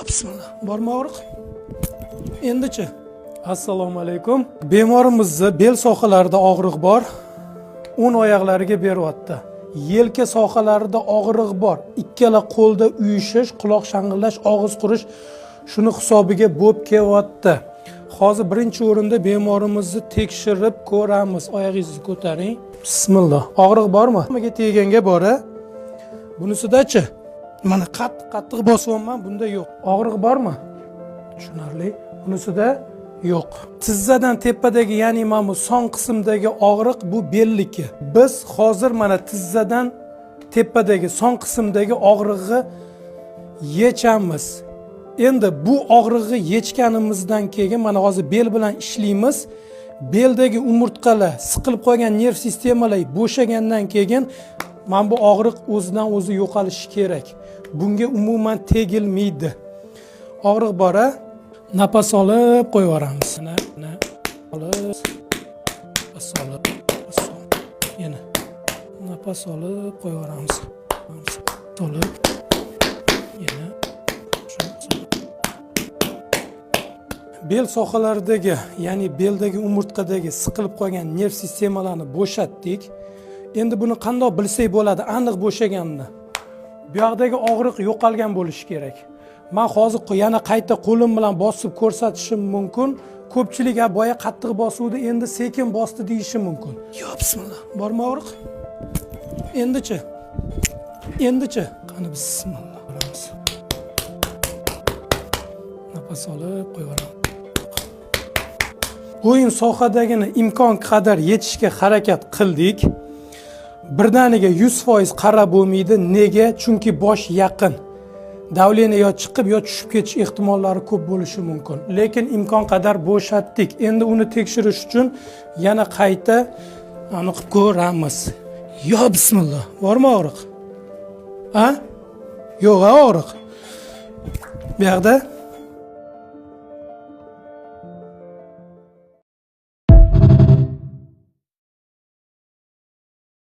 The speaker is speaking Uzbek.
bismillah. Bormi og'riq? Endi-chi. Assalomu alaykum. Bemorimizda bel sohalarida og'riq bor. O'ng oyoqlariga beryapti. Yelka sohalarida og'riq bor. Ikkala qo'lda uyushish, quloq shang'illash, og'iz qurish shuni hisobiga bo'lib kelyapti. Hozir birinchi o'rinda bemorimizni tekshirib ko'ramiz. Oyog'ingizni ko'taring. Bismillah. Og'riq bormi? Nimaga teganga bora? Bunisidachi? Mana qattiq bosyapman, bunda yo'q. Og'riq bormi? Tushunarli. Bunisida yo'q. Tizzadan tepadagi, ya'ni mana bu son qismdagi og'riq bu belliki. Biz hozir mana tizzadan tepadagi son qismdagi og'riqni yechamiz. Endi bu og'riqni yechganimizdan keyin mana hozir bel bilan ishlaymiz. Beldagi umurtqalar, siqilib qolgan nerv sistemalar bo'shagandan keyin mana bu og'riq o'zidan o'zi yo'qolishi kerak. Bunga umuman tegilmaydi. Og'riq bora, nafas olib qo'yib yuboramiz. Olib, nafas olib, yana nafas olib qo'yib yuboramiz. Olib, yana bel sohalaridagi, ya'ni beldagi umurtqadagi siqilib qolgan nerv sistemalarni bo'shatdik. Endi buni qanday bilsak bo'ladi aniq bo'shaganini? Bu yoqdagi og'riq yo'qolgan bo'lishi kerak. Men hozir yana qayta qo'lim bilan bosib ko'rsatishim mumkin. Ko'pchilik boya qattiq bosuvdi, endi sekin bosdi deyishi mumkin. Yo, bismillah. Bormi og'riq? Endi-chi. Qani bismillah. Nafas olib qo'yaveramiz. O'yin sohadagini imkon qadar yetishga harakat qildik. Birdaniga 100% qarab bo'lmaydi. Nega? Chunki bosh yaqin. Davleniya yo chiqib yo tushib ketish ehtimollari ko'p bo'lishi mumkin. Lekin imkon qadar bo'shatdik. Endi uni tekshirish uchun yana qayta aniq ko'ramiz. Yo bismillah. Bormi og'riq? Ha? Yo'q, og'riq. Bu yoqda